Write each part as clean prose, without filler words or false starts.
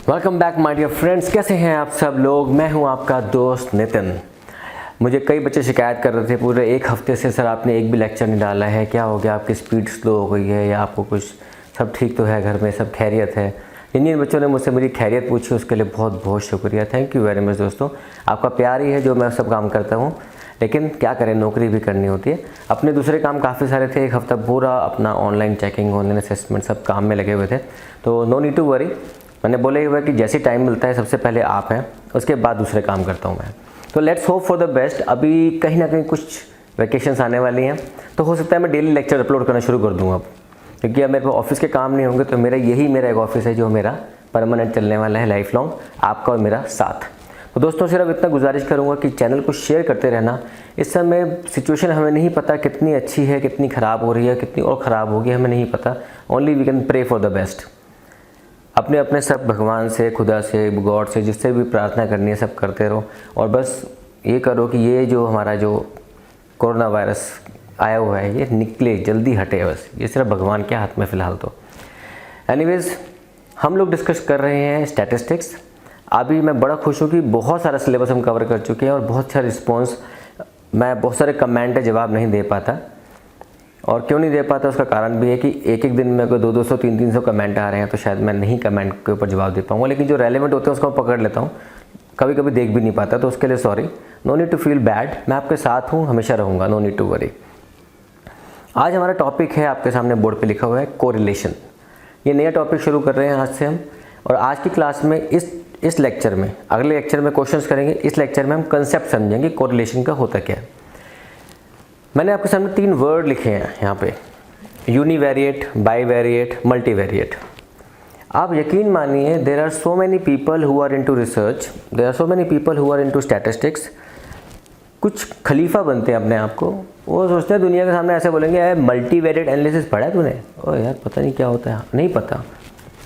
Welcome back my dear friends. कैसे हैं आप सब लोग? मैं हूं आपका दोस्त नितिन। मुझे कई बच्चे शिकायत कर रहे थे पूरे एक हफ्ते से, सर आपने एक भी लेक्चर नहीं डाला है, क्या हो गया, आपकी स्पीड स्लो हो गई है या आपको कुछ, सब ठीक तो है, घर में सब खैरियत है? जिन बच्चों ने मुझसे मेरी खैरियत पूछी उसके लिए बहुत बहुत शुक्रिया, थैंक यू वेरी मच दोस्तों। आपका प्यार ही है जो मैं सब काम करता हूँ, लेकिन क्या करें, नौकरी भी करनी होती है। अपने दूसरे काम काफ़ी सारे थे, एक हफ्ता पूरा अपना ऑनलाइन चेकिंग, ऑनलाइन असेसमेंट सब काम में लगे हुए थे, तो नो नीड टू वरी। मैंने बोले हुआ कि जैसे टाइम मिलता है सबसे पहले आप हैं, उसके बाद दूसरे काम करता हूँ मैं। तो let's hope for the best. अभी कहीं ना कहीं कुछ वैकेशंस आने वाली हैं, तो हो सकता है मैं डेली लेक्चर अपलोड करना शुरू कर दूँ अब, क्योंकि अब मेरे पास ऑफिस के काम नहीं होंगे, तो मेरा एक ऑफिस है जो मेरा परमानेंट चलने वाला है लाइफ लॉन्ग, आपका और मेरा साथ। तो दोस्तों सिर्फ इतना गुजारिश करूँगा कि चैनल को शेयर करते रहना। इस समय सिचुएशन हमें नहीं पता कितनी अच्छी है, कितनी ख़राब हो रही है, कितनी और ख़राब होगी, हमें नहीं पता। Only we can pray for the best. अपने अपने सब भगवान से, खुदा से, गॉड से, जिससे भी प्रार्थना करनी है सब करते रहो, और बस ये करो कि ये जो हमारा जो कोरोना वायरस आया हुआ है ये निकले, जल्दी हटे, बस ये सिर्फ भगवान के हाथ में फ़िलहाल तो। एनीवेज़ हम लोग डिस्कस कर रहे हैं स्टैटिस्टिक्स। अभी मैं बड़ा खुश हूँ कि बहुत सारा सिलेबस हम कवर कर चुके हैं और बहुत सारे रिस्पॉन्स, मैं बहुत सारे कमेंट जवाब नहीं दे पाता, और क्यों नहीं दे पाता उसका कारण भी है कि एक एक दिन में कोई 200 300 कमेंट आ रहे हैं, तो शायद मैं नहीं कमेंट के ऊपर जवाब दे पाऊँगा, लेकिन जो रेलेवेंट होते हैं उसको पकड़ लेता हूँ। कभी कभी देख भी नहीं पाता, तो उसके लिए sorry, no need to feel bad, मैं आपके साथ हूँ, हमेशा रहूँगा, नो नीड टू वरी। आज हमारा टॉपिक है, आपके सामने बोर्ड पे लिखा हुआ है, कोरिलेशन। ये नया टॉपिक शुरू कर रहे हैं आज से हम, और आज की क्लास में इस लेक्चर में, अगले लेक्चर में क्वेश्चंस करेंगे, इस लेक्चर में हम कंसेप्ट समझेंगे कोरिलेशन का होता क्या है। मैंने आपके सामने 3 वर्ड लिखे हैं यहाँ पे, यूनिवेरिएट, बाईवेरिएट, मल्टीवेरिएट। आप यकीन मानिए, there are so many people who are into research, there are so many people who are into statistics. कुछ खलीफा बनते हैं अपने आप को, वो सोचते हैं दुनिया के सामने ऐसे बोलेंगे, मल्टीवेरिएट एनालिसिस पढ़ा है तूने? ओ यार पता नहीं क्या होता है, नहीं पता,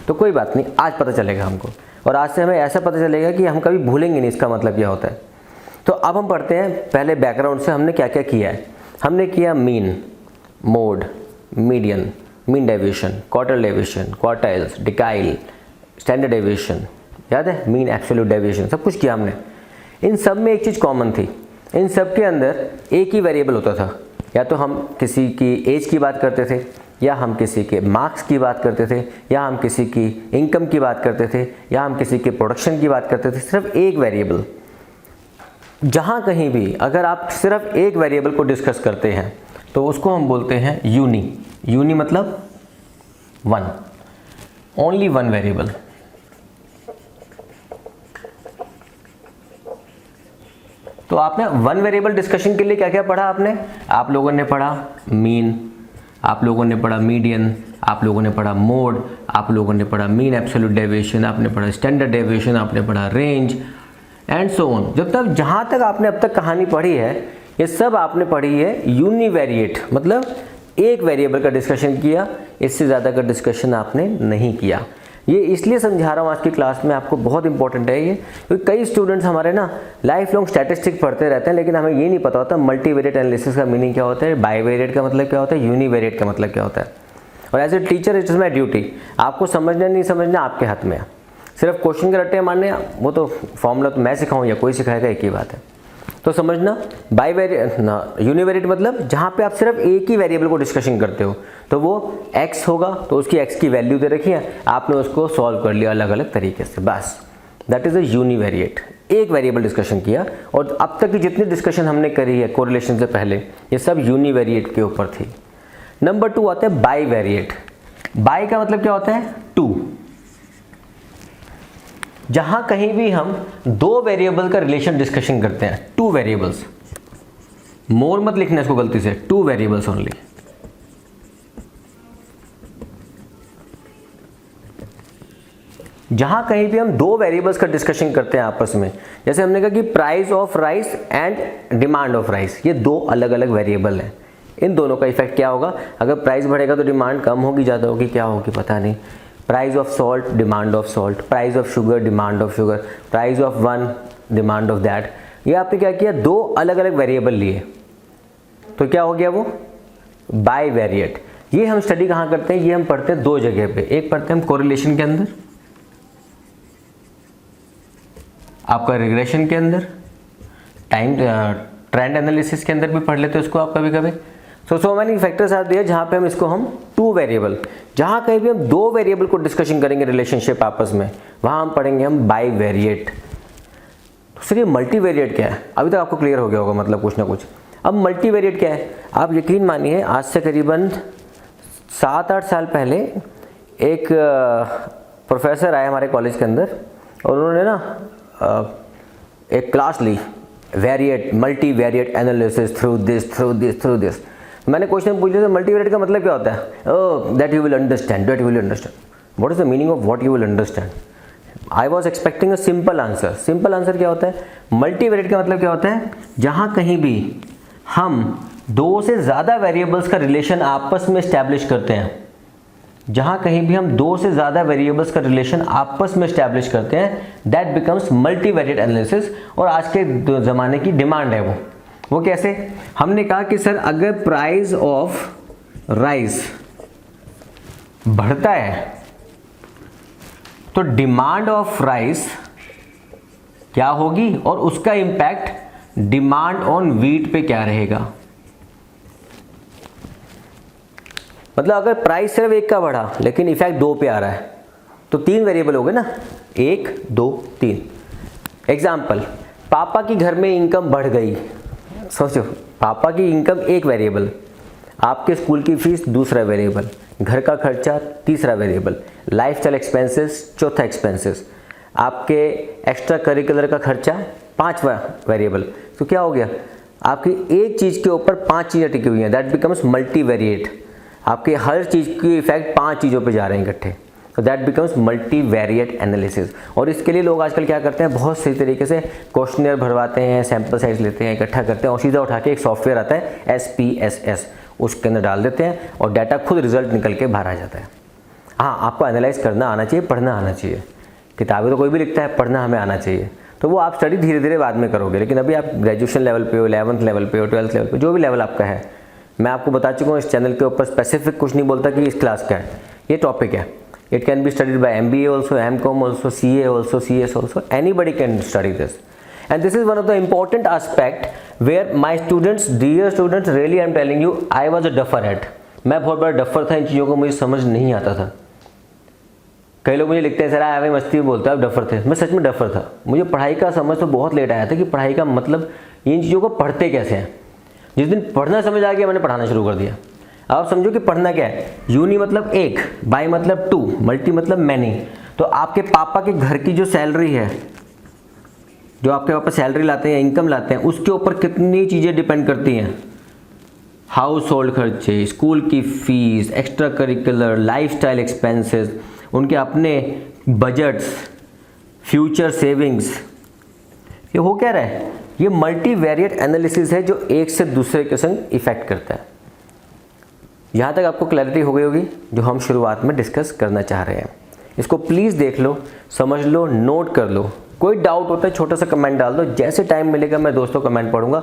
तो कोई बात नहीं, आज पता चलेगा हमको, और आज से हमें ऐसा पता चलेगा कि हम कभी भूलेंगे नहीं इसका मतलब क्या होता है। तो अब हम पढ़ते हैं पहले बैकग्राउंड से, हमने क्या क्या किया है। हमने किया mean, mode, median, mean deviation, quartile deviation, quartiles, decile, standard deviation, याद है, मीन, एब्सोल्यूट डेविएशन, सब कुछ किया हमने। इन सब में एक चीज़ कॉमन थी, इन सब के अंदर एक ही वेरिएबल होता था, या तो हम किसी की एज की बात करते थे, या हम किसी के मार्क्स की बात करते थे, या हम किसी की इनकम की बात करते थे, या हम किसी के प्रोडक्शन की बात करते थे। सिर्फ एक वेरिएबल, जहाँ कहीं भी अगर आप सिर्फ एक वेरिएबल को डिस्कस करते हैं तो उसको हम बोलते हैं यूनी। यूनी मतलब वन, ओनली वन वेरिएबल। तो आपने वन वेरिएबल डिस्कशन के लिए क्या क्या पढ़ा आपने? आप लोगों ने पढ़ा मीन, आप लोगों ने पढ़ा मीडियन, आप लोगों ने पढ़ा मोड, आप लोगों ने पढ़ा मीन एब्सोल्यूट डेविएशन, आपने पढ़ा स्टैंडर्ड डेविएशन, आपने पढ़ा रेंज एंड सो ऑन। जब तक जहाँ तक आपने अब तक कहानी पढ़ी है, ये सब आपने पढ़ी है यूनिवेरिएट, मतलब एक वेरिएबल का डिस्कशन किया, इससे ज़्यादा का डिस्कशन आपने नहीं किया। ये इसलिए समझा रहा हूँ आज की क्लास में, आपको बहुत इंपॉर्टेंट है ये, क्योंकि कई स्टूडेंट्स हमारे ना लाइफ लॉन्ग स्टैटिस्टिक्स पढ़ते रहते हैं, लेकिन हमें ये नहीं पता होता मल्टीवेरिएट एनालिसिस का मीनिंग क्या होता है, बाईवेरिएट का मतलब क्या होता है, यूनिवेरिएट का मतलब क्या होता है। और as a teacher it is my duty, आपको समझना नहीं समझना आपके हाथ में है। सिर्फ क्वेश्चन के रट्टे मारने, वो तो फॉर्मूला तो मैं सिखाऊं या कोई सिखाएगा, एक ही बात है। तो समझना, बाईवेरिएट ना यूनिवेरिएट मतलब जहाँ पे आप सिर्फ एक ही वेरिएबल को डिस्कशन करते हो, तो वो x होगा, तो उसकी x की वैल्यू दे रखी है, आपने उसको सॉल्व कर लिया अलग अलग तरीके से, बस दैट इज़ अ यूनिवेरिएट। एक वेरिएबल डिस्कशन किया, और अब तक की जितनी डिस्कशन हमने करी है कोरिलेशन से पहले, ये सब यूनिवेरिएट के ऊपर थी। नंबर 2 आता है बाईवेरिएट। बाई का मतलब क्या होता है? 2। जहां कहीं भी हम 2 वेरिएबल का रिलेशन डिस्कशन करते हैं, 2 वेरिएबल्स, मोर मत लिखना इसको गलती से, 2 वेरिएबल्स ओनली। जहां कहीं भी हम 2 वेरिएबल्स का डिस्कशन करते हैं आपस में, जैसे हमने कहा कि price of rice and demand of rice, ये 2 अलग अलग वेरिएबल हैं। इन दोनों का इफेक्ट क्या होगा? अगर प्राइस बढ़ेगा तो डिमांड कम होगी, ज़्यादा होगी, क्या होगी पता नहीं। Price of salt, demand of salt, price of sugar, demand of sugar, price of one, demand of that. ये आपने क्या किया? 2 अलग अलग वेरिएबल लिए, तो क्या हो गया वो? बाईवेरिएट। ये हम स्टडी कहाँ करते हैं? ये हम पढ़ते हैं 2 जगह पे। एक पढ़ते हैं हम कोरिलेशन के अंदर, आपका रिग्रेशन के अंदर, टाइम ट्रेंड एनालिसिस के अंदर भी पढ़ लेते हैं उसको आप कभी कभी। So many factors are there जहाँ पे हम इसको हम टू वेरिएबल, जहाँ कहीं भी हम दो वेरिएबल को डिस्कशन करेंगे रिलेशनशिप आपस में, वहाँ हम पढ़ेंगे हम बाई वेरिएट। तो सर ये मल्टीवेरिएट क्या है? अभी तक आपको क्लियर हो गया होगा मतलब कुछ ना कुछ। अब मल्टीवेरिएट क्या है? आप यकीन मानिए आज से करीबन 7-8 साल पहले एक प्रोफेसर आए हमारे कॉलेज के अंदर और उन्होंने ना एक क्लास ली, variate multivariate analysis through this. मैंने क्वेश्चन पूछ लिया मल्टीवेरिएट का मतलब क्या होता है? Oh that you will understand, what is the meaning of what you will understand? I was expecting a simple answer. Simple answer क्या होता है? मल्टीवेरिएट का मतलब क्या होता है? जहाँ कहीं भी हम दो से ज़्यादा वेरिएबल्स का रिलेशन आपस में स्टैब्लिश करते हैं, जहाँ कहीं भी हम दो से ज़्यादा वेरिएबल्स का रिलेशन आपस में स्टैब्लिश करते हैं, दैट बिकम्स मल्टीवेरिएट एनालिसिस। और आज के ज़माने की डिमांड है वो कैसे? हमने कहा कि सर अगर प्राइस ऑफ राइस बढ़ता है तो डिमांड ऑफ राइस क्या होगी और उसका इंपैक्ट डिमांड ऑन व्हीट पे क्या रहेगा। मतलब अगर प्राइस सिर्फ एक का बढ़ा लेकिन इफेक्ट दो पे आ रहा है तो तीन वेरिएबल हो गए ना, 1 2 3। एग्जाम्पल, पापा की घर में इनकम बढ़ गई। सोचो, पापा की इनकम एक वेरिएबल, आपके स्कूल की फीस दूसरा वेरिएबल, घर का खर्चा तीसरा वेरिएबल, लाइफस्टाइल एक्सपेंसेस चौथा एक्सपेंसेस, आपके एक्स्ट्रा करिकुलर का खर्चा पांचवा वेरिएबल। तो क्या हो गया? आपकी एक चीज़ के ऊपर 5 चीज़ें टिकी हुई हैं, दैट बिकम्स मल्टीवेरिएट। आपके हर चीज़ की इफेक्ट 5 चीज़ों पे जा रहे हैं इकट्ठे, तो दैट बिकम्स मल्टीवेरिएट एनालिसिस। और इसके लिए लोग आजकल क्या करते हैं, बहुत सही तरीके से क्वेश्चनर भरवाते हैं, सैंपल साइज लेते हैं, इकट्ठा करते हैं और सीधा उठा के एक सॉफ्टवेयर आता है SPSS, उसके अंदर डाल देते हैं और डाटा खुद रिजल्ट निकल के बाहर आ जाता है। हाँ, आपको एनालाइज करना आना चाहिए, पढ़ना आना चाहिए। किताबें तो कोई भी लिखता है, पढ़ना हमें आना चाहिए। तो वो आप स्टडी धीरे धीरे बाद में करोगे, लेकिन अभी आप ग्रेजुएशन लेवल पे हो, 11th लेवल पे हो, 12th लेवल पे, जो भी लेवल आपका है, मैं आपको बता चुका हूँ इस चैनल के ऊपर स्पेसिफिक कुछ नहीं बोलता कि इस क्लास का है, ये टॉपिक है। It can be studied by MBA also, MCOM also, CA also, CS also, anybody can study this. And this is one of the important aspect where my students, dear students, really I am telling you, I was a duffer at. मैं बहुत बड़ा duffer था, इन चीज़ों को मुझे समझ नहीं आता था। कई लोग मुझे लिखते हैं सर आप मस्ती में बोलते हैं आप डफर थे। मैं सच में डफर था। मुझे पढ़ाई का समझ तो बहुत लेट आया था कि पढ़ाई का मतलब इन चीज़ों को पढ़ते कैसे हैं। जिस दिन पढ़ना समझ आ गया मैंने पढ़ाना शुरू कर दिया। अब आप समझो कि पढ़ना क्या है। यूनी मतलब एक, बाई मतलब 2, मल्टी मतलब मैनी। तो आपके पापा के घर की जो सैलरी है, जो आपके पापा सैलरी लाते हैं, इनकम लाते हैं, उसके ऊपर कितनी चीज़ें डिपेंड करती हैं। हाउस होल्ड खर्चे, स्कूल की fees, extra curricular, lifestyle expenses, उनके अपने बजट्स, फ्यूचर सेविंग्स। ये हो क्या रहा है? ये मल्टीवेरिएट एनालिसिस है जो एक से दूसरे के संग इफेक्ट करता है। यहाँ तक आपको क्लैरिटी हो गई होगी जो हम शुरुआत में डिस्कस करना चाह रहे हैं। इसको प्लीज़ देख लो, समझ लो, नोट कर लो। कोई डाउट होता है छोटा सा कमेंट डाल दो। जैसे टाइम मिलेगा मैं दोस्तों कमेंट पढ़ूंगा।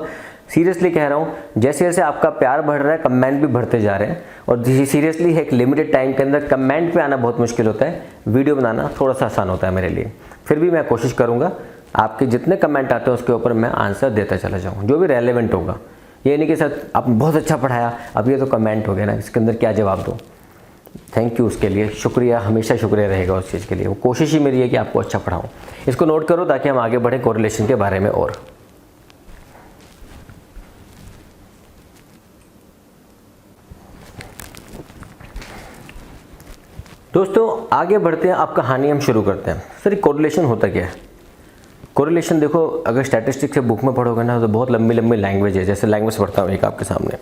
सीरियसली कह रहा हूँ, जैसे जैसे आपका प्यार बढ़ रहा है कमेंट भी बढ़ते जा रहे हैं। और सीरियसली एक लिमिटेड टाइम के अंदर कमेंट पे आना बहुत मुश्किल होता है, वीडियो बनाना थोड़ा सा आसान होता है मेरे लिए। फिर भी मैं कोशिश करूँगा आपके जितने कमेंट आते हैं उसके ऊपर मैं आंसर देता चला जाऊँ, जो भी रेलेवेंट होगा। ये नहीं कि सर आपने बहुत अच्छा पढ़ाया, अब ये तो कमेंट हो गया ना, इसके अंदर क्या जवाब दो। थैंक यू उसके लिए, शुक्रिया, हमेशा शुक्रिया रहेगा उस चीज़ के लिए। वो कोशिश ही मेरी है कि आपको अच्छा पढ़ाऊँ। इसको नोट करो ताकि हम आगे बढ़ें कोरिलेशन के बारे में। और दोस्तों आगे बढ़ते हैं, अब कहानी हम शुरू करते हैं। सर कोरिलेशन होता क्या है? कोरिलेशन देखो, अगर स्टैटिस्टिक्स से बुक में पढ़ोगे ना तो बहुत लंबी लंबी लैंग्वेज है। जैसे लैंग्वेज पढ़ता हूँ एक आपके सामने।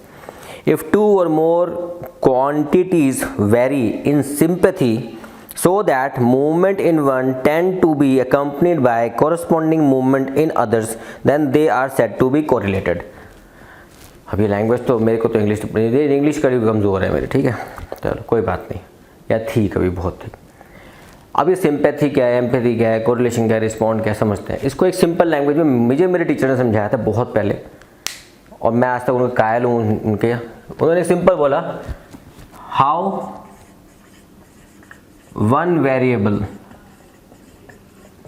If 2 or more quantities vary in sympathy so that movement in one tend to be accompanied by corresponding movement in others, then they are said to be correlated. अब ये लैंग्वेज तो मेरे को तो इंग्लिश कभी कमज़ोर है मेरी, ठीक है, चलो कोई बात नहीं, या थी कभी बहुत थी। अब ये सिंपैथी क्या है, एम्पैथी क्या है, कोरिलेशन क्या है, रिस्पॉन्ड क्या, समझते हैं इसको। एक सिंपल लैंग्वेज में मुझे मेरे टीचर ने समझाया था बहुत पहले, और मैं आज तक उनके कायल हूँ उनके। उन्होंने सिंपल बोला, how one variable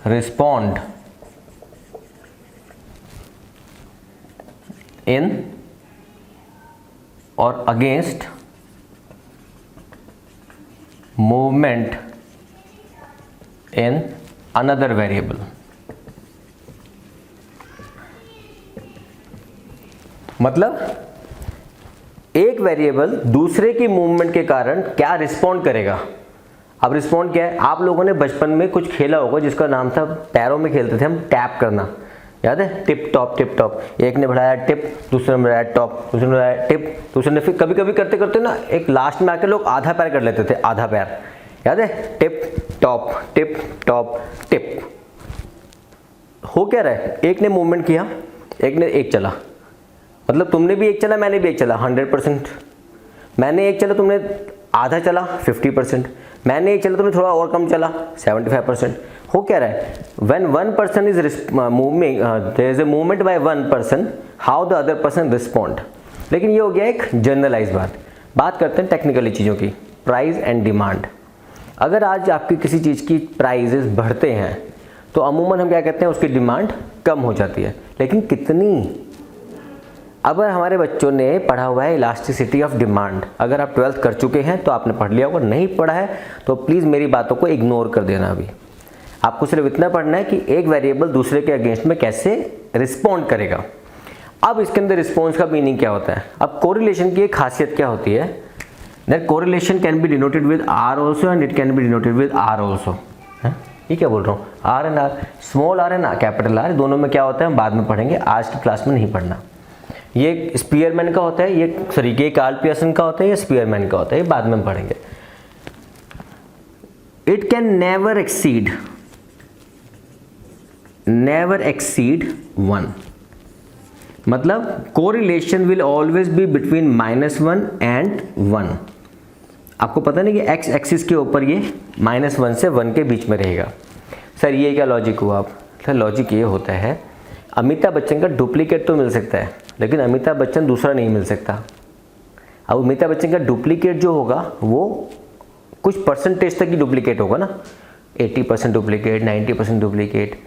respond in और against movement in another variable. मतलब एक वेरिएबल दूसरे की मूवमेंट के कारण क्या रिस्पॉन्ड करेगा। अब रिस्पॉन्ड क्या है, आप लोगों ने बचपन में कुछ खेला होगा जिसका नाम था, पैरों में खेलते थे हम, टैप करना, याद है, टिप टॉप टिप टॉप। एक ने बढ़ाया टिप, दूसरे ने बढ़ाया टॉप, दूसरे ने बढ़ाया टिप, दूसरे ने, फिर कभी कभी करते करते ना एक लास्ट में आकर लोग आधा पैर कर लेते थे, आधा पैर, याद है, tip top tip top tip. हो क्या रहा है, एक ने मूवमेंट किया, एक ने एक चला, मतलब तुमने भी एक चला, मैंने भी एक चला 100%, मैंने एक चला, तुमने आधा चला 50%, मैंने एक चला, तुमने थोड़ा और कम चला 75%। हो क्या रहा है, when one person is moving, there is a movement by one person, how the other person respond। लेकिन ये हो गया एक जनरलाइज बात करते हैं टेक्निकली चीज़ों की, प्राइस एंड डिमांड। अगर आज आपकी किसी चीज़ की प्राइजेस बढ़ते हैं तो अमूमन हम क्या कहते हैं, उसकी डिमांड कम हो जाती है, लेकिन कितनी। अगर हमारे बच्चों ने पढ़ा हुआ है इलास्टिसिटी ऑफ डिमांड, अगर आप 12th कर चुके हैं तो आपने पढ़ लिया होगा, नहीं पढ़ा है तो प्लीज़ मेरी बातों को इग्नोर कर देना। अभी आपको सिर्फ इतना पढ़ना है कि एक वेरिएबल दूसरे के अगेंस्ट में कैसे रिस्पॉन्ड करेगा। अब इसके अंदर रिस्पॉन्स का मीनिंग क्या होता है। अब कोरिलेशन की एक खासियत क्या होती है, that correlation can be denoted with R also and it can be denoted with R also. ये क्या बोल रहा हूँ, R and R, small R and capital R, दोनों में क्या होता है हम बाद में पढ़ेंगे, आज की क्लास में नहीं पढ़ना। ये स्पीयरमैन का होता है, ये सॉरी ये कार्ल पियर्सन का होता है, ये स्पीयरमैन का होता है, ये बाद में हम पढ़ेंगे। इट कैन नेवर एक्सीड 1, मतलब correlation will always be between -1 and 1। आपको पता नहीं कि एक्स एक्सिस के ऊपर ये -1 से 1 के बीच में रहेगा। सर ये क्या लॉजिक हुआ, आप सर लॉजिक ये होता है, अमिताभ बच्चन का डुप्लीकेट तो मिल सकता है लेकिन अमिताभ बच्चन दूसरा नहीं मिल सकता। अब अमिताभ बच्चन का डुप्लीकेट जो होगा वो कुछ परसेंटेज तक ही डुप्लीकेट होगा ना, 80% डुप्लीकेट, 90% डुप्लीकेट।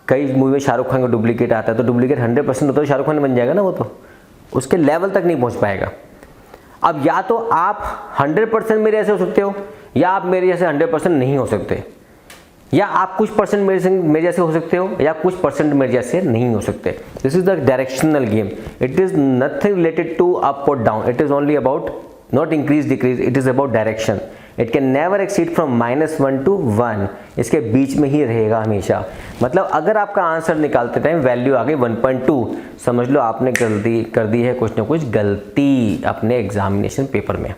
कई मूवी में शाहरुख खान का डुप्लीकेट आता है तो डुप्लीकेट 100% होता है, शाहरुख खान बन जाएगा ना, वो तो उसके लेवल तक नहीं पहुंच पाएगा। अब या तो आप 100% मेरे जैसे हो सकते हो, या आप मेरे जैसे 100% नहीं हो सकते, या आप कुछ परसेंट मेरे जैसे हो सकते हो, या कुछ परसेंट मेरे जैसे नहीं हो सकते। This is the directional game, it is nothing related to up और down, it is only about not increase decrease, it is about direction. It can never exceed from -1 to 1, इसके बीच में ही रहेगा हमेशा। मतलब अगर आपका आंसर निकालते टाइम वैल्यू आ गई 1.2, समझ लो आपने गलती कर दी है, कुछ ना कुछ गलती अपने एग्जामिनेशन पेपर में।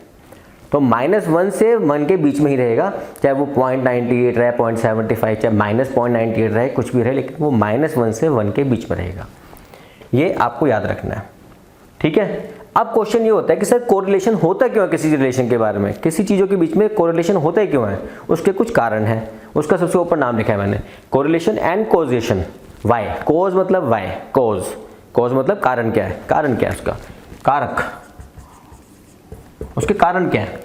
तो -1 से 1 के बीच में ही रहेगा, चाहे वो 0.98 रहे, 0.75, चाहे -0.98 रहे, कुछ भी रहे, लेकिन वो -1 से 1 के बीच में रहेगा। ये आपको याद रखना है, ठीक है। अब क्वेश्चन ये होता है कि सर कोरिलेशन होता क्यों है किसी रिलेशन के बारे में, किसी चीज़ों के बीच में कोरिलेशन होता ही क्यों है, उसके कुछ कारण हैं। उसका सबसे ऊपर नाम लिखा है मैंने, कोरिलेशन एंड कॉजेशन। वाई, कोज मतलब वाई, कोज मतलब कारण क्या है, कारण क्या है उसका, कारक, उसके कारण क्या है।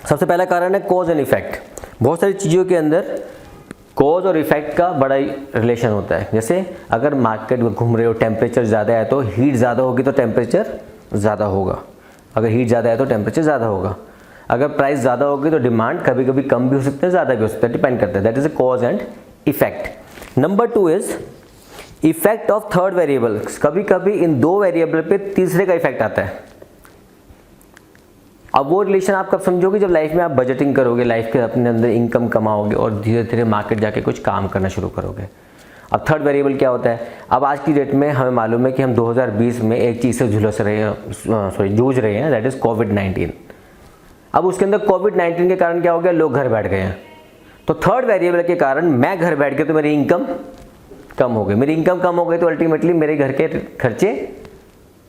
सबसे पहला कारण है कॉज एंड इफेक्ट। बहुत सारी चीज़ों के अंदर कॉज और इफेक्ट का बड़ा ही रिलेशन होता है। जैसे अगर मार्केट में घूम रहे हो, टेम्परेचर ज़्यादा है तो हीट ज़्यादा होगी तो टेम्परेचर ज़्यादा होगा, अगर हीट ज़्यादा है तो टेम्परेचर ज़्यादा होगा। अगर प्राइस ज़्यादा होगी तो डिमांड कभी कभी कम भी हो सकता है, ज़्यादा भी हो सकता है, डिपेंड करता है। That is a cause and effect. Number 2 is effect of third variable. कभी कभी इन दो वेरिएबल पे तीसरे का इफेक्ट आता है। अब वो रिलेशन आप कब समझोगे, जब लाइफ में आप बजटिंग करोगे, लाइफ के अपने अंदर इनकम कमाओगे और धीरे धीरे मार्केट जाके कुछ काम करना शुरू करोगे। अब थर्ड वेरिएबल क्या होता है, अब आज की डेट में हमें मालूम है कि हम 2020 में एक चीज़ से जूझ रहे हैं, दैट इज़ कोविड-19। अब उसके अंदर कोविड-19 के कारण क्या हो गया, लोग घर बैठ गए हैं। तो थर्ड वेरिएबल के कारण मैं घर बैठ गया तो मेरी इनकम कम हो गई, मेरी इनकम कम हो गई तो अल्टीमेटली मेरे घर के खर्चे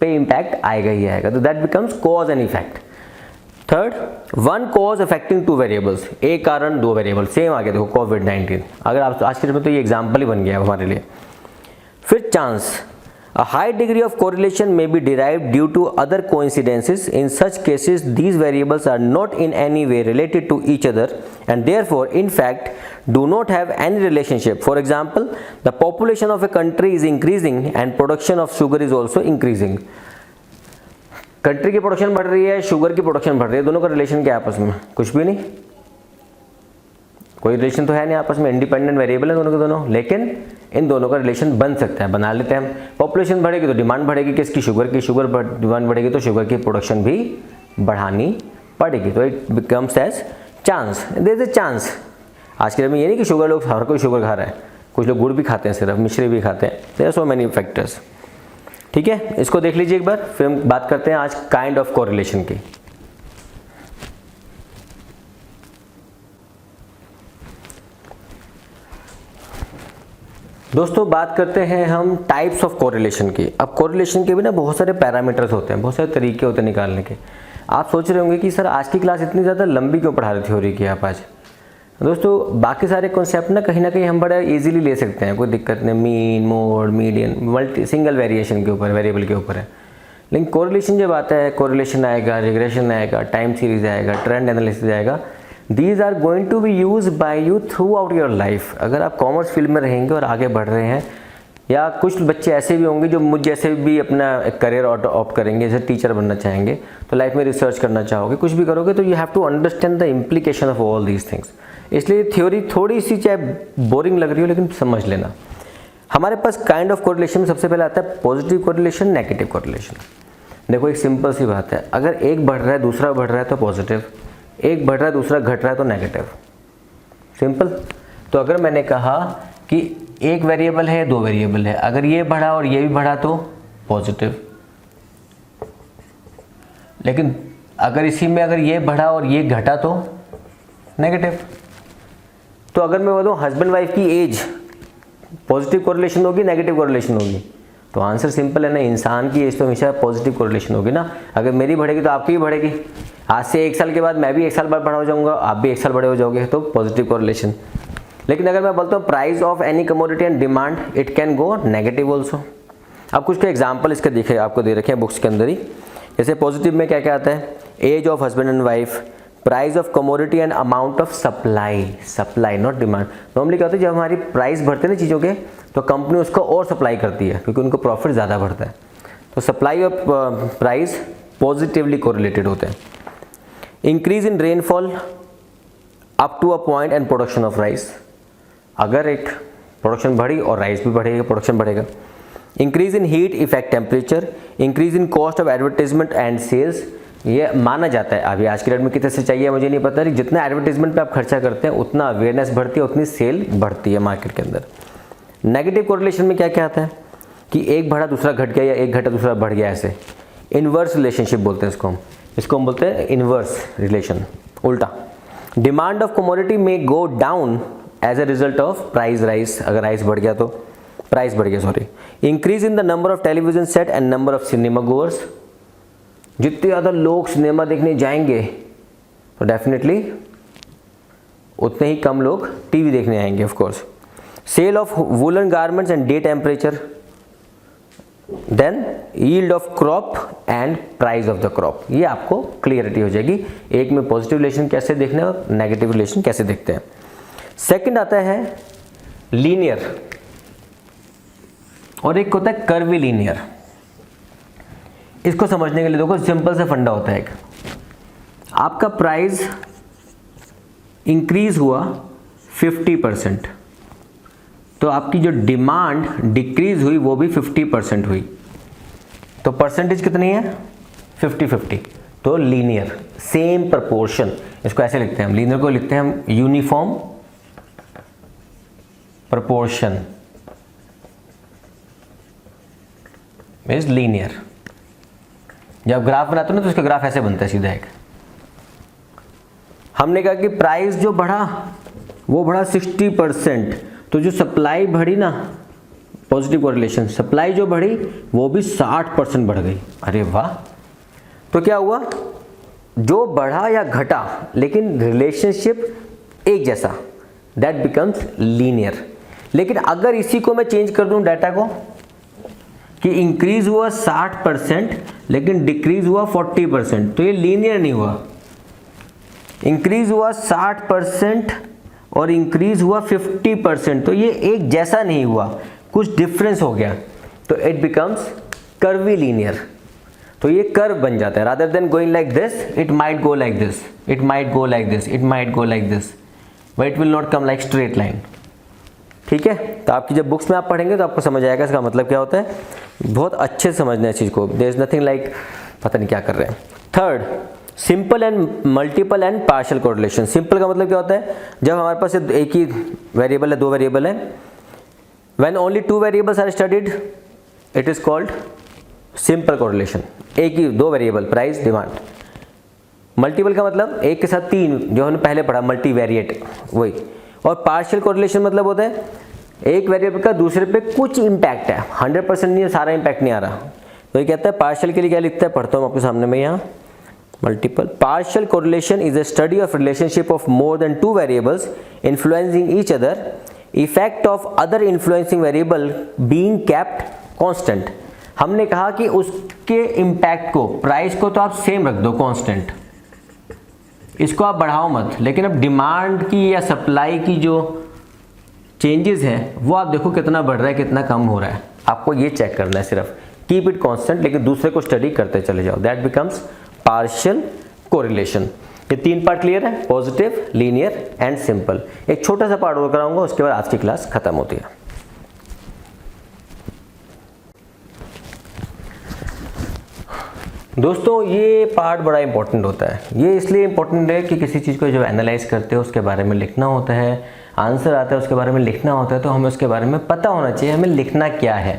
पे इम्पैक्ट आएगा ही आएगा। तो that becomes cause and effect. Third, one cause affecting two variables, एक कारण दो वेरिएबल, सेम आ गया देखो कोविड-19। अगर आप आज के डेट में तो ये एग्जाम्पल ही बन गया हमारे लिए। फिर chance, A high degree of correlation may be derived due to other coincidences. In such cases, these variables are not in any way related to each other and therefore, in fact, do not have any relationship. For example, the population of a country is increasing and production of sugar is also increasing. Country की production बढ़ रही है, sugar की production बढ़ रही है, दोनों का रिलेशन क्या है आपस में? कुछ भी नहीं, कोई रिलेशन तो है नहीं आपस में, इंडिपेंडेंट वेरिएबल है दोनों के दोनों, लेकिन इन दोनों का रिलेशन बन सकता है, बना लेते हैं हम। पॉपुलेशन बढ़ेगी तो डिमांड बढ़ेगी किसकी? शुगर की। शुगर डिमांड बढ़ेगी तो शुगर की प्रोडक्शन भी बढ़ानी पड़ेगी। तो it becomes as chance, there is a chance. आज के दिन में ये नहीं कि शुगर लोग हर कोई शुगर खा रहा है, कुछ लोग गुड़ भी खाते हैं, सिर्फ मिश्री भी खाते हैं। There are so many factors. ठीक है, इसको देख लीजिए एक बार, फिर हम बात करते हैं आज काइंड ऑफ कोरिलेशन की। दोस्तों बात करते हैं हम टाइप्स ऑफ कोरिलेशन की। अब कोरिलेशन के भी ना बहुत सारे पैरामीटर्स होते हैं, बहुत सारे तरीके होते हैं निकालने के। आप सोच रहे होंगे कि सर आज की क्लास इतनी ज़्यादा लंबी क्यों पढ़ा रही थ्योरी की आप आज? दोस्तों बाकी सारे कॉन्सेप्ट ना कहीं हम बड़ा इजीली ले सकते हैं, कोई दिक्कत नहीं। Mean, mode, median, multi, single variation के ऊपर, वेरिएबल के ऊपर है। लेकिन कोरिलेशन जब आता है, कोरिलेशन आएगा, रिग्रेशन आएगा, टाइम सीरीज आएगा, ट्रेंड एनालिसिस आएगा, these are going to be use by you throughout your life. अगर आप कॉमर्स फील्ड में रहेंगे और आगे बढ़ रहे हैं, या कुछ बच्चे ऐसे भी होंगे जो मुझ जैसे भी अपना करियर ऑप्ट करेंगे, जैसे टीचर बनना चाहेंगे, तो लाइफ में रिसर्च करना चाहोगे, कुछ भी करोगे, तो you have to understand the implication of all these things. इसलिए थ्योरी थोड़ी सी चाहे बोरिंग लग रही हो, लेकिन समझ लेना। हमारे पास काइंड ऑफ कोरिलेशन में सबसे पहले आता है पॉजिटिव कोरिलेशन, नेगेटिव कोरिलेशन। देखो एक सिंपल सी बात है, अगर एक बढ़ रहा है दूसरा बढ़ रहा है तो पॉजिटिव, एक बढ़ रहा है दूसरा घट रहा है तो नेगेटिव। सिंपल। तो अगर मैंने कहा कि एक वेरिएबल है, दो वेरिएबल है, अगर ये बढ़ा और ये भी बढ़ा तो पॉजिटिव, लेकिन अगर इसी में अगर ये बढ़ा और ये घटा तो नेगेटिव। तो अगर मैं बोलूँ हस्बैंड वाइफ की एज, पॉजिटिव कोरिलेशन होगी, नेगेटिव कोरिलेशन होगी? तो आंसर सिंपल है ना, इंसान की एज तो हमेशा पॉजिटिव कोरिलेशन होगी ना। अगर मेरी बढ़ेगी तो आपकी भी बढ़ेगी। आज से 1 साल के बाद मैं भी 1 साल बाद बड़ा हो जाऊंगा, आप भी 1 साल बड़े हो जाओगे, तो पॉजिटिव कोरिलेशन। लेकिन अगर मैं बोलता हूँ price of any commodity and demand, it can go negative also. अब कुछ के एग्जाम्पल इसके दिखे आपको दे रखे हैं बुक्स के अंदर ही। जैसे पॉजिटिव में क्या क्या आता है? Age of husband and wife, price of commodity and amount of supply, supply not demand. Normally क्या होता है, जब हमारी प्राइस बढ़ते हैं ना चीज़ों के, तो कंपनी उसको और सप्लाई करती है क्योंकि उनको प्रॉफिट ज़्यादा बढ़ता है। तो सप्लाई और प्राइस पॉजिटिवली कोरिलेटेड होते हैं। Increase in rainfall up to a point and production of rice, अगर एक प्रोडक्शन बढ़ी और राइस भी बढ़ेगा, प्रोडक्शन बढ़ेगा। Increase in heat effect temperature, increase in cost of advertisement and sales. ये माना जाता है, अभी आज के डेट में कितने से चाहिए मुझे नहीं पता, जितना एडवर्टीजमेंट पे आप खर्चा करते हैं उतना अवेयरनेस बढ़ती है, उतनी सेल बढ़ती है मार्केट के अंदर। नेगेटिव कोरिलेशन में क्या क्या आता है कि एक बढ़ा दूसरा घट गया, या एक घटा दूसरा बढ़ गया, ऐसे इनवर्स रिलेशनशिप बोलते हैं इसको हम बोलते हैं इनवर्स रिलेशन, उल्टा। डिमांड ऑफ कमोडिटी में go down as a result of price rise, अगर राइस बढ़ गया तो प्राइस बढ़ गया, sorry. Increase in the number of television set and number of cinema goers, जितने ज़्यादा लोग सिनेमा देखने जाएंगे तो डेफिनेटली उतने ही कम लोग टीवी देखने आएंगे, of course. Sale of woollen garments and day temperature, then yield of crop and price of the crop. ये आपको क्लियरिटी हो जाएगी, एक में पॉजिटिव रिलेशन कैसे देखना है और नेगेटिव रिलेशन कैसे देखते हैं। सेकंड आता है लीनियर, और एक होता है कर्वी लीनियर। इसको समझने के लिए देखो सिंपल सा फंडा होता है, एक आपका प्राइस इंक्रीज हुआ 50%, तो आपकी जो डिमांड डिक्रीज हुई वो भी 50% हुई, तो परसेंटेज कितनी है? 50-50। तो लीनियर, सेम प्रपोर्शन, इसको ऐसे लिखते हैं हम, लीनियर को लिखते हैं हम यूनिफॉर्म प्रपोर्शन इज लीनियर। जब ग्राफ बनाते हो ना तो उसका ग्राफ ऐसे बनता है सीधा एक। हमने कहा कि प्राइस जो बढ़ा वो बढ़ा 60%, तो जो सप्लाई बढ़ी ना, पॉजिटिव कोरिलेशन, सप्लाई जो बढ़ी वो भी 60% बढ़ गई। अरे वाह! तो क्या हुआ, जो बढ़ा या घटा लेकिन रिलेशनशिप एक जैसा, दैट बिकम्स लीनियर। लेकिन अगर इसी को मैं चेंज कर दूं डाटा को, कि इंक्रीज हुआ 60% लेकिन डिक्रीज हुआ 40%, तो ये लीनियर नहीं हुआ। इंक्रीज हुआ 60% और इंक्रीज हुआ 50%, तो ये एक जैसा नहीं हुआ, कुछ डिफरेंस हो गया, तो इट बिकम्स कर्वी लीनियर। तो ये कर्व बन जाता है। Rather than going like this, it might go like this, it might go like this, it might go like this, but it will not come like straight line. ठीक है, तो आपकी जब बुक्स में आप पढ़ेंगे तो आपको समझ आएगा इसका मतलब क्या होता है। बहुत अच्छे से समझना है इस चीज़ को। देयर इज नथिंग लाइक पता नहीं क्या कर रहे हैं। Third, simple and multiple and partial correlation. Simple का मतलब क्या होता है, जब हमारे पास एक ही वेरिएबल है, दो वेरिएबल है, when only two variables are studied it is called simple correlation. एक ही दो वेरिएबल, प्राइस, डिमांड। मल्टीपल का मतलब एक के साथ तीन, जो हमने पहले पढ़ा मल्टीवेरिएट, वही। और पार्शियल कोरिलेशन मतलब होता है एक वेरिएबल का दूसरे पे कुछ इम्पैक्ट है, 100% नहीं है, सारा इम्पैक्ट नहीं आ रहा। तो ये कहता है पार्शियल के लिए क्या लिखता है, पढ़ता हूँ आपके सामने में यहाँ। Multiple partial correlation is a study of relationship of more than two variables influencing each other, effect of other influencing variable being kept constant. हमने कहा कि उसके इम्पैक्ट को, प्राइस को तो आप सेम रख दो कांस्टेंट, इसको आप बढ़ाओ मत, लेकिन अब डिमांड की या सप्लाई की जो चेंजेस हैं वो आप देखो कितना बढ़ रहा है, कितना कम हो रहा है। आपको ये चेक करना है सिर्फ, कीप इट कांस्टेंट, लेकिन दूसरे को स्टडी करते चले जाओ। That becomes partial correlation. ये तीन पार्ट क्लियर है, पॉजिटिव, लीनियर एंड सिंपल। एक छोटा सा पार्ट और कराऊंगा, उसके बाद आज की क्लास खत्म होती है। दोस्तों ये पार्ट बड़ा इंपॉर्टेंट होता है। ये इसलिए इंपॉर्टेंट है कि किसी चीज़ को जब एनालाइज करते हो उसके बारे में लिखना होता है, आंसर आता है उसके बारे में लिखना होता है, तो हमें उसके बारे में पता होना चाहिए हमें लिखना क्या है।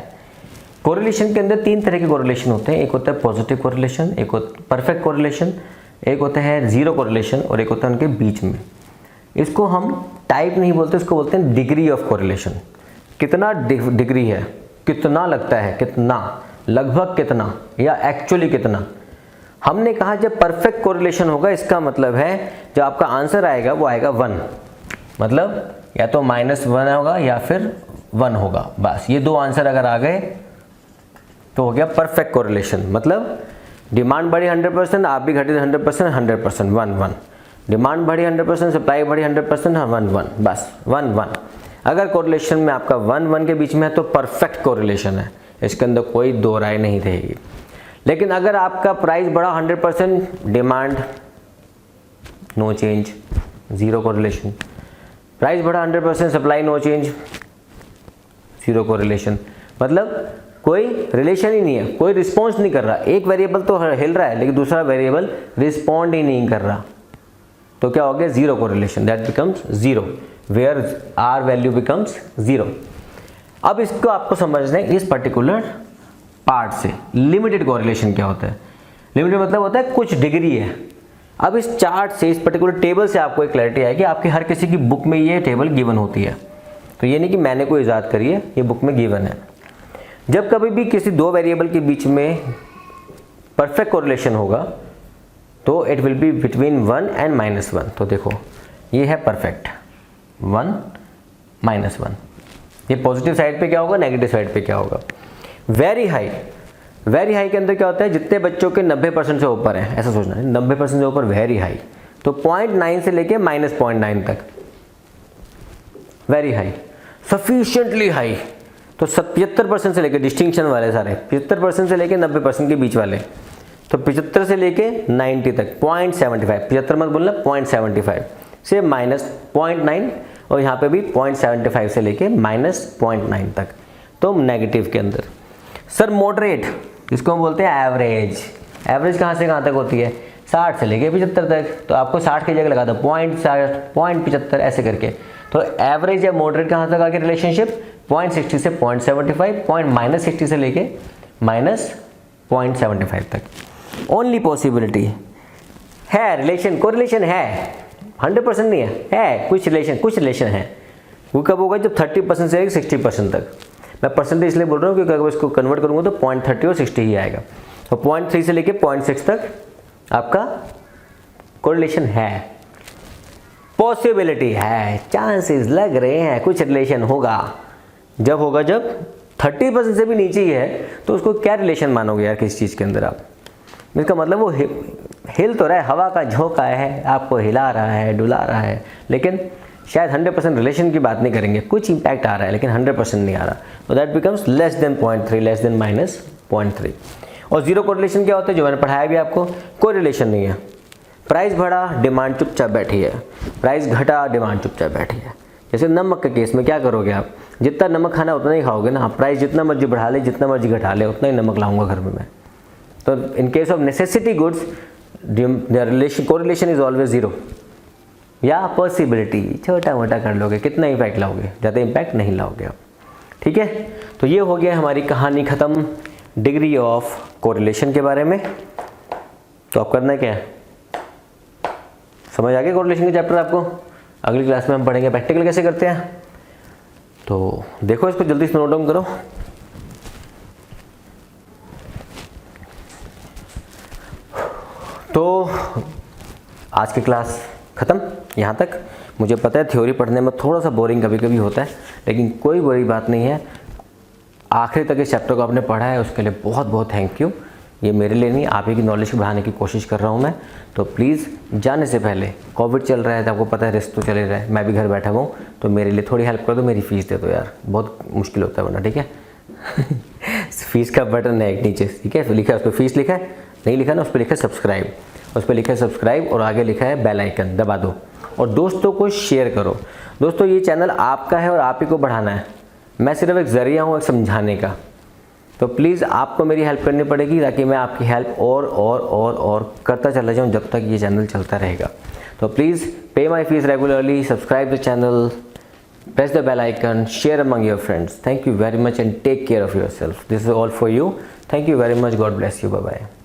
कोरिलेशन के अंदर तीन तरह के कोरिलेशन होते हैं। एक होता है पॉजिटिव कोरिलेशन, एक होता है परफेक्ट कोरिलेशन, एक होता है जीरो कोरिलेशन और एक होता है उनके बीच में। इसको हम टाइप नहीं बोलते, इसको बोलते हैं डिग्री ऑफ कोरिलेशन। कितना डिग्री है, कितना लगता है, कितना, लगभग कितना या एक्चुअली कितना। हमने कहा जब परफेक्ट कोरिलेशन होगा, इसका मतलब है जब आपका आंसर आएगा वो आएगा 1, मतलब या तो -1 होगा या फिर 1 होगा। बस ये दो आंसर अगर आ गए तो हो गया परफेक्ट कोरिलेशन। मतलब डिमांड बढ़ी 100%, आप भी घटे 100%, 100%, 1 1। डिमांड बढ़ी 100%, सप्लाई बढ़ी 100%, 1 1, बस 1 1। अगर कोरिलेशन में आपका 1 1 के बीच में है तो परफेक्ट कोरिलेशन है, इसके अंदर कोई दो राय नहीं रहेगी। लेकिन अगर आपका प्राइस बढ़ा 100%, demand no change, zero correlation. Price बढ़ा 100%, supply no change, zero correlation. मतलब कोई रिलेशन ही नहीं है, कोई रिस्पॉन्स नहीं कर रहा। एक वेरिएबल तो हिल रहा है लेकिन दूसरा वेरिएबल रिस्पॉन्ड ही नहीं कर रहा, तो क्या हो गया, zero correlation. That becomes zero, where R value becomes zero. अब इसको आपको समझना है इस पर्टिकुलर पार्ट से। लिमिटेड कोरिलेशन क्या होता है? लिमिटेड मतलब होता है कुछ डिग्री है। अब इस चार्ट से, इस पर्टिकुलर टेबल से आपको एक क्लैरिटी आएगी। आपकी हर किसी की बुक में ये टेबल गिवन होती है, तो ये नहीं कि मैंने कोई ईजाद करी है, ये बुक में गिवन है। जब कभी भी किसी दो वेरिएबल के बीच में परफेक्ट कोरिलेशन होगा तो it will be between 1 and -1। तो देखो ये है परफेक्ट, 1 -1। ये पॉजिटिव साइड पे क्या होगा, नेगेटिव साइड पे क्या होगा। वेरी हाई, वेरी हाई के अंदर क्या होता है, जितने बच्चों के 90% से ऊपर है, ऐसा सोचना है, 90% से ऊपर वेरी हाई। तो 0.9 से लेके -0.9 तक वेरी हाई। सफिशिएंटली हाई तो 75% से लेके, डिस्टिंक्शन वाले सारे 75% से लेके 90% के बीच वाले, तो 75 से लेके 90 तक 0.75, 75 मत बोलना, 0.75 से -0.9, और यहाँ पे भी 0.75 से लेके -0.9 तक, तो नेगेटिव के अंदर। सर मॉडरेट, जिसको हम बोलते हैं एवरेज, एवरेज कहाँ से कहाँ तक होती है, 60 से लेके 75 तक, तो आपको 60 की जगह लगा दो 0.60, 0.75 ऐसे करके। तो एवरेज या मॉडरेट कहाँ तक आगे रिलेशनशिप, 0.60 से 0.75, -60 से लेके -0.75 तक। ओनली पॉसिबिलिटी है, रिलेशन, कोरिलेशन है, 100% नहीं है कुछ रिलेशन है। वो कब होगा, जब 30% से 60% तक। मैं परसेंटेज इसलिए बोल रहा हूँ क्योंकि अगर इसको कन्वर्ट करूँगा तो 0.30 और 60 ही आएगा। तो 0.3 से लेके 0.6 तक आपका कोरिलेशन है, पॉसिबिलिटी है, चांसेस लग रहे हैं कुछ रिलेशन होगा। जब होगा जब 30% से भी नीचे ही है तो उसको क्या रिलेशन मानोगे यार किसी चीज़ के अंदर आप? इसका मतलब वो हिल तो रहा है, हवा का झोंका है, आपको हिला रहा है, डुला रहा है, लेकिन शायद 100% रिलेशन की बात नहीं करेंगे, कुछ इंपैक्ट आ रहा है लेकिन 100% नहीं आ रहा, तो that becomes less than 0.3, less than minus 0.3। और जीरो कोरिलेशन क्या होता है, जो मैंने पढ़ाया भी आपको, कोई रिलेशन नहीं है। प्राइस बढ़ा, डिमांड चुपचाप बैठी है, प्राइस घटा, डिमांड चुपचाप बैठी है। जैसे नमक के केस में क्या करोगे आप, जितना नमक खाना उतना ही खाओगे ना, प्राइस जितना मर्जी बढ़ा ले, जितना मर्जी घटा ले, उतना ही नमक लाऊंगा घर में मैं। तो in case of necessity goods relation correlation is always zero, या पॉसिबिलिटी छोटा मोटा कर लोगे, कितना इम्पैक्ट लाओगे, ज़्यादा इम्पैक्ट नहीं लाओगे आप। ठीक है, तो ये हो गया हमारी कहानी ख़त्म डिग्री ऑफ कोरिलेशन के बारे में। तो अब करना क्या है, समझ आ गया कोरिलेशन के चैप्टर आपको? अगली क्लास में हम पढ़ेंगे प्रैक्टिकल कैसे करते हैं। तो देखो इसको जल्दी से नोट डाउन करो। तो आज की क्लास ख़त्म यहाँ तक। मुझे पता है थ्योरी पढ़ने में थोड़ा सा बोरिंग कभी कभी होता है, लेकिन कोई बड़ी बात नहीं है। आखिर तक इस चैप्टर को आपने पढ़ा है, उसके लिए बहुत बहुत थैंक यू। ये मेरे लिए नहीं, आप ही की नॉलेज को बढ़ाने की कोशिश कर रहा हूँ मैं। तो प्लीज़ जाने से पहले, कोविड चल रहा है तो आपको पता है रिस्क तो चले रहा है, मैं भी घर बैठा हूँ, तो मेरे लिए थोड़ी हेल्प कर दो, मेरी फ़ीस दे दो यार, बहुत मुश्किल होता है वरना। ठीक है फीस का बटन है एक नीचे, ठीक है, लिखा है उस पर फीस लिखा है, नहीं लिखा ना उस पर लिखा है सब्सक्राइब, उस पर लिखा है सब्सक्राइब और आगे लिखा है बेल आइकन, दबा दो और दोस्तों को शेयर करो। दोस्तों ये चैनल आपका है और आप ही को बढ़ाना है, मैं सिर्फ एक ज़रिया हूँ एक समझाने का। तो प्लीज़ आपको मेरी हेल्प करनी पड़ेगी ताकि मैं आपकी हेल्प और करता चला जाऊँ जब तक ये चैनल चलता रहेगा। तो प्लीज़ पे माई fees regularly, subscribe the channel, press the bell icon, share among your friends. Thank you very much and take care of yourself. This is all for you. Thank you very much. God bless you. Bye bye.